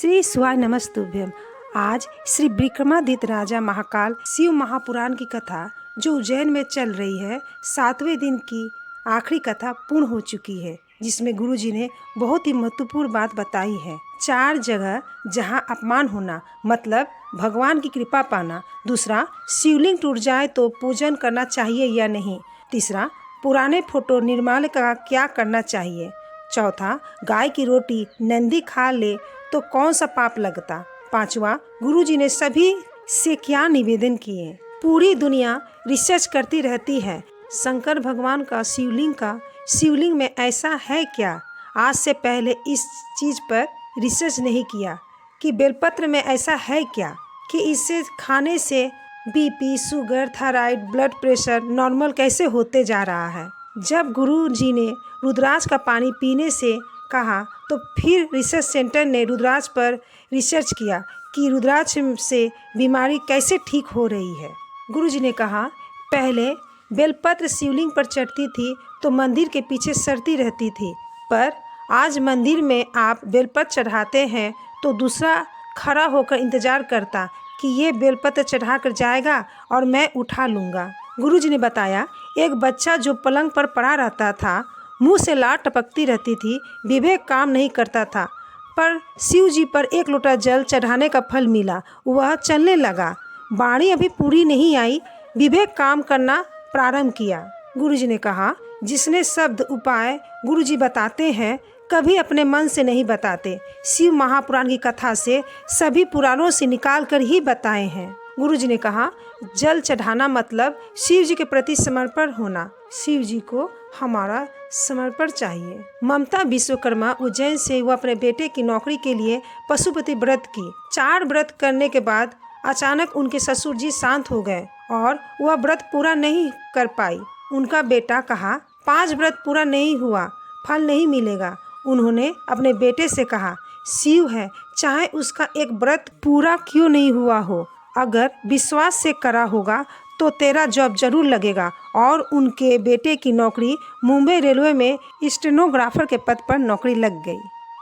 श्री शिवाय नमस्तुभ्यम। आज श्री विक्रमादित्य राजा महाकाल शिव महापुराण की कथा जो उज्जैन में चल रही है, 7वें दिन की आखिरी कथा पूर्ण हो चुकी है, जिसमें गुरुजी ने बहुत ही महत्वपूर्ण बात बताई है। 4 जगह जहां अपमान होना मतलब भगवान की कृपा पाना। दूसरा, शिवलिंग टूट जाए तो पूजन करना चाहिए या नहीं। तीसरा, पुराने फोटो निर्माल्य का क्या करना चाहिए। चौथा, गाय की रोटी नंदी खा ले तो कौन सा पाप लगता। पांचवा, गुरुजी ने सभी से क्या निवेदन किए। पूरी दुनिया रिसर्च करती रहती है शंकर भगवान का शिवलिंग में ऐसा है क्या। आज से पहले इस चीज पर रिसर्च नहीं किया कि बेलपत्र में ऐसा है क्या कि इसे खाने से BP, sugar, thyroid, blood pressure normal कैसे होते जा रहा है। जब गुरुजी ने रुद्राक्ष का पानी पीने से कहा तो फिर रिसर्च सेंटर ने रुद्राक्ष पर रिसर्च किया कि रुद्राक्ष से बीमारी कैसे ठीक हो रही है। गुरुजी ने कहा, पहले बेलपत्र शिवलिंग पर चढ़ती थी तो मंदिर के पीछे सड़ती रहती थी, पर आज मंदिर में आप बेलपत्र चढ़ाते हैं तो दूसरा खड़ा होकर इंतजार करता कि ये बेलपत्र चढ़ा कर जाएगा और मैं उठा लूँगा। गुरुजी ने बताया, एक बच्चा जो पलंग पर पड़ा रहता था, मुंह से लार टपकती रहती थी, विवेक काम नहीं करता था, पर शिव जी पर 1 लोटा जल चढ़ाने का फल मिला, वह चलने लगा। वाणी अभी पूरी नहीं आई, विवेक काम करना प्रारंभ किया। गुरुजी ने कहा, जिसने शब्द उपाय गुरुजी बताते हैं कभी अपने मन से नहीं बताते, शिव महापुराण की कथा से सभी पुराणों से निकाल कर ही बताए हैं। गुरुजी ने कहा, जल चढ़ाना मतलब शिव जी के प्रति समर्पण होना। शिव जी को हमारा समर्पण चाहिए। ममता विश्वकर्मा उज्जैन से वह अपने बेटे की नौकरी के लिए पशुपति व्रत की। 4 व्रत करने के बाद अचानक उनके ससुर जी शांत हो गए और वह व्रत पूरा नहीं कर पाई। उनका बेटा कहा, 5 व्रत पूरा नहीं हुआ, फल नहीं मिलेगा। उन्होंने अपने बेटे से कहा, शिव है, चाहे उसका एक व्रत पूरा क्यों नहीं हुआ हो, अगर विश्वास से करा होगा तो तेरा जॉब जरूर लगेगा। और उनके बेटे की नौकरी मुंबई रेलवे में स्टेनोग्राफर के पद पर नौकरी लग गई।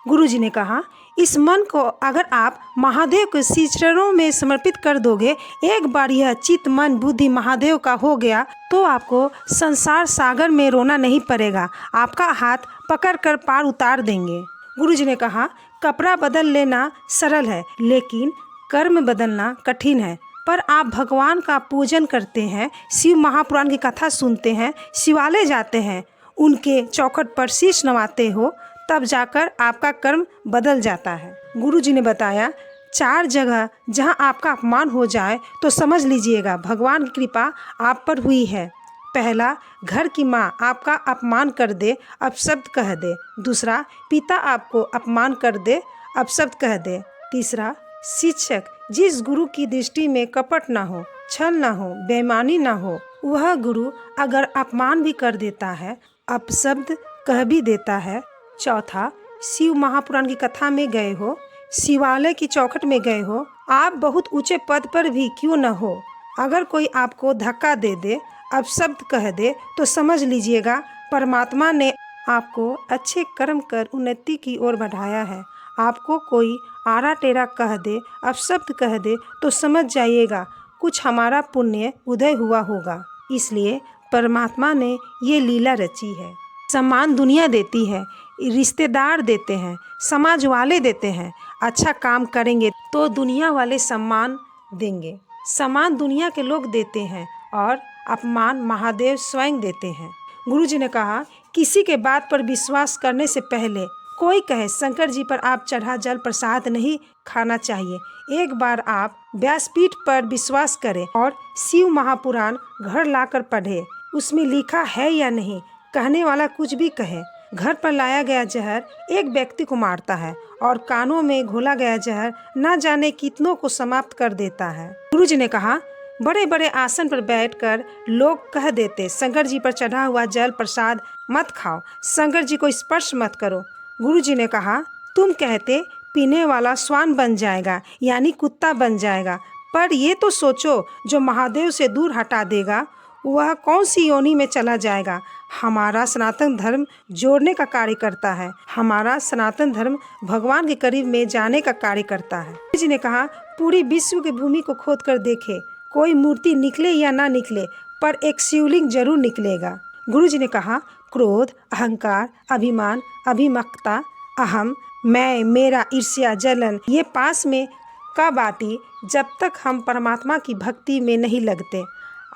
गुरुजी ने कहा, इस मन को अगर आप महादेव के चरणों में समर्पित कर दोगे, एक बार यह चित्त मन बुद्धि महादेव का हो गया तो आपको संसार सागर में रोना नहीं पड़ेगा, आपका हाथ पकड़ कर पार उतार देंगे। गुरुजी ने कहा, कपड़ा बदल लेना सरल है लेकिन कर्म बदलना कठिन है। पर आप भगवान का पूजन करते हैं, शिव महापुराण की कथा सुनते हैं, शिवालय जाते हैं, उनके चौखट पर शीश नवाते हो, तब जाकर आपका कर्म बदल जाता है। गुरुजी ने बताया, 4 जगह जहां आपका अपमान हो जाए तो समझ लीजिएगा भगवान की कृपा आप पर हुई है। पहला, घर की माँ आपका अपमान कर दे, अपशब्द कह दे। दूसरा, पिता आपको अपमान कर दे, अपशब्द कह दे। तीसरा, शिक्षक जिस गुरु की दृष्टि में कपट ना हो, छल ना हो, बेईमानी ना हो, वह गुरु अगर अपमान भी कर देता है, अपशब्द कह भी देता है। चौथा, शिव महापुराण की कथा में गए हो, शिवालय की चौखट में गए हो, आप बहुत ऊंचे पद पर भी क्यों न हो, अगर कोई आपको धक्का दे दे, अपशब्द कह दे, तो समझ लीजिएगा परमात्मा ने आपको अच्छे कर्म कर उन्नति की ओर बढ़ाया है। आपको कोई आरा टेरा कह दे, अपशब्द कह दे, तो समझ जाइएगा कुछ हमारा पुण्य उदय हुआ होगा। इसलिए परमात्मा ने ये लीला रची है। सम्मान दुनिया देती है, रिश्तेदार देते हैं, समाज वाले देते हैं। अच्छा काम करेंगे तो दुनिया वाले सम्मान देंगे। सम्मान दुनिया के लोग देते हैं और अपमान महादेव स्वयं देते हैं। गुरुजी ने कहा, किसी के बात पर विश्वास करने से पहले कोई कहे शंकर जी पर आप चढ़ा जल प्रसाद नहीं खाना चाहिए। एक बार आप व्यासपीठ पर विश्वास करें और शिव महापुराण घर लाकर पढ़े, उसमें लिखा है या नहीं, कहने वाला कुछ भी कहे। घर पर लाया गया जहर एक व्यक्ति को मारता है और कानों में घोला गया जहर न जाने कितनों को समाप्त कर देता है। गुरुजी ने कहा, बड़े बड़े आसन पर बैठकर लोग कह देते, शंकर जी पर चढ़ा हुआ जल प्रसाद मत खाओ, शंकर जी को स्पर्श मत करो। गुरुजी ने कहा, तुम कहते पीने वाला श्वान बन जाएगा यानी कुत्ता बन जाएगा, पर ये तो सोचो जो महादेव से दूर हटा देगा वह कौन सी योनि में चला जाएगा। हमारा सनातन धर्म जोड़ने का कार्य करता है। हमारा सनातन धर्म भगवान के करीब में जाने का कार्य करता है। गुरु जी ने कहा, पूरी विश्व की भूमि को खोद कर देखे, कोई मूर्ति निकले या ना निकले, पर एक शिवलिंग जरूर निकलेगा। गुरु जी ने कहा, क्रोध, अहंकार, अभिमान, अभिमकता, अहम, मैं, मेरा, ईर्ष्या, जलन, ये पास में कब आती जब तक हम परमात्मा की भक्ति में नहीं लगते।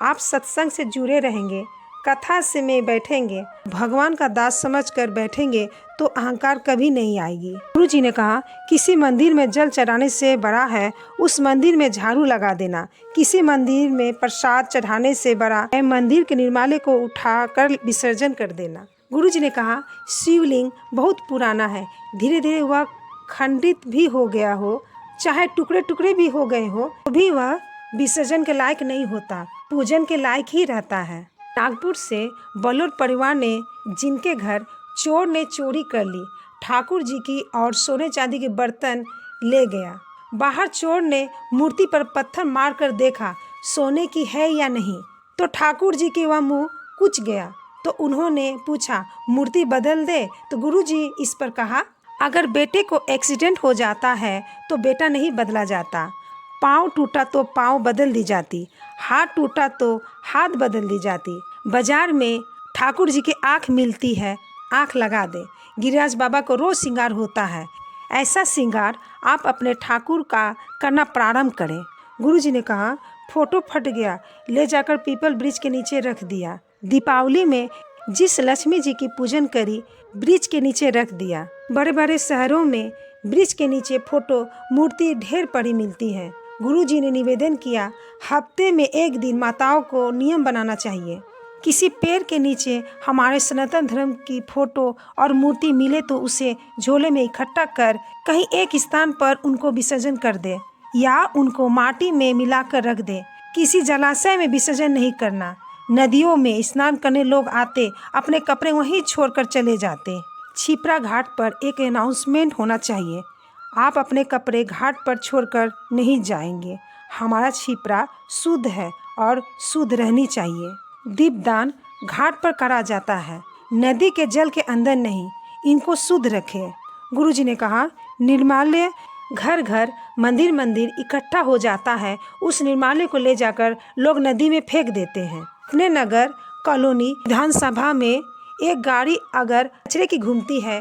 आप सत्संग से जुड़े रहेंगे, कथा से में बैठेंगे, भगवान का दास समझकर बैठेंगे तो अहंकार कभी नहीं आएगी। गुरु जी ने कहा, किसी मंदिर में जल चढ़ाने से बड़ा है उस मंदिर में झाड़ू लगा देना। किसी मंदिर में प्रसाद चढ़ाने से बड़ा है मंदिर के निर्माल्य को उठाकर विसर्जन कर देना। गुरु जी ने कहा, शिवलिंग बहुत पुराना है, धीरे धीरे वह खंडित भी हो गया हो, चाहे टुकड़े टुकड़े भी हो गए हो, तो भी वह विसर्जन के लायक नहीं होता, पूजन के लायक ही रहता है। नागपुर से बलोर परिवार ने, जिनके घर चोर ने चोरी कर ली, ठाकुर जी की और सोने चांदी के बर्तन ले गया। बाहर चोर ने मूर्ति पर पत्थर मारकर देखा सोने की है या नहीं, तो ठाकुर जी के वह मुंह कुच गया। तो उन्होंने पूछा, मूर्ति बदल दे? तो गुरु जी इस पर कहा, अगर बेटे को एक्सीडेंट हो जाता है तो बेटा नहीं बदला जाता, पाँव टूटा तो पाँव बदल दी जाती, हाथ टूटा तो हाथ बदल दी जाती। बाजार में ठाकुर जी की आँख मिलती है, आँख लगा दे। गिरिराज बाबा को रोज श्रृंगार होता है, ऐसा श्रृंगार आप अपने ठाकुर का करना प्रारंभ करें। गुरु जी ने कहा, फोटो फट गया, ले जाकर पीपल ब्रिज के नीचे रख दिया। दीपावली में जिस लक्ष्मी जी की पूजन करी, ब्रिज के नीचे रख दिया। बड़े बड़े शहरों में ब्रिज के नीचे फोटो मूर्ति ढेर पड़ी मिलती है। गुरु जी ने निवेदन किया, हफ्ते में एक दिन माताओं को नियम बनाना चाहिए। किसी पेड़ के नीचे हमारे सनातन धर्म की फोटो और मूर्ति मिले तो उसे झोले में इकट्ठा कर कहीं एक स्थान पर उनको विसर्जन कर दे या उनको माटी में मिलाकर रख दे। किसी जलाशय में विसर्जन नहीं करना। नदियों में स्नान करने लोग आते, अपने कपड़े वहीं छोड़कर चले जाते। छिपरा घाट पर एक अनाउंसमेंट होना चाहिए, आप अपने कपड़े घाट पर छोड़कर नहीं जाएंगे। हमारा छिपरा शुद्ध है और शुद्ध रहनी चाहिए। दीपदान घाट पर करा जाता है, नदी के जल के अंदर नहीं, इनको शुद्ध रखें। गुरु जी ने कहा, निर्माल्य घर घर मंदिर मंदिर इकट्ठा हो जाता है, उस निर्माल्य को ले जाकर लोग नदी में फेंक देते हैं। अपने नगर, कॉलोनी, विधानसभा में एक गाड़ी अगर कचरे की घूमती है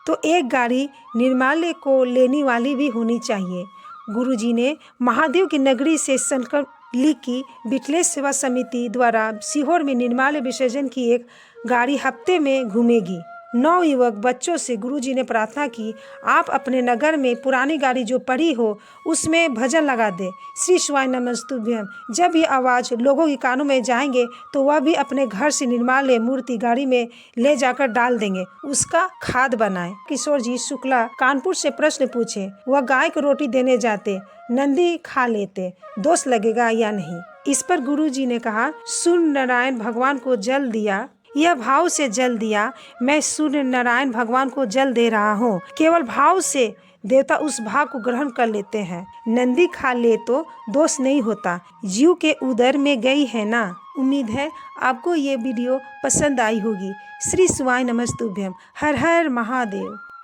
तो एक गाड़ी निर्माल्य को लेने वाली भी होनी चाहिए। गुरुजी ने महादेव की नगरी से संकल्प ली कि बिटलेश सेवा समिति द्वारा सीहोर में निर्माल्य विसर्जन की एक गाड़ी हफ्ते में घूमेगी। 9 युवक बच्चों से गुरुजी ने प्रार्थना की, आप अपने नगर में पुरानी गाड़ी जो पड़ी हो उसमें भजन लगा दे, श्री शिवाय नमस्तुभ्यम। जब ये आवाज़ लोगों के कानों में जाएंगे तो वह भी अपने घर से निर्माल्य मूर्ति गाड़ी में ले जाकर डाल देंगे, उसका खाद बनाए। किशोर जी शुक्ला कानपुर से प्रश्न पूछे, वह गाय को रोटी देने जाते, नंदी खा लेते, दोष लगेगा या नहीं? इस पर गुरुजी ने कहा, सूर्य नारायण भगवान को जल दिया, यह भाव से जल दिया, मैं सूर्य नारायण भगवान को जल दे रहा हूँ। केवल भाव से देवता उस भाव को ग्रहण कर लेते हैं। नंदी खा ले तो दोष नहीं होता, जीव के उदर में गई है ना। उम्मीद है आपको ये वीडियो पसंद आई होगी। श्री शिवाय नमस्तुभ्यम। हर हर महादेव।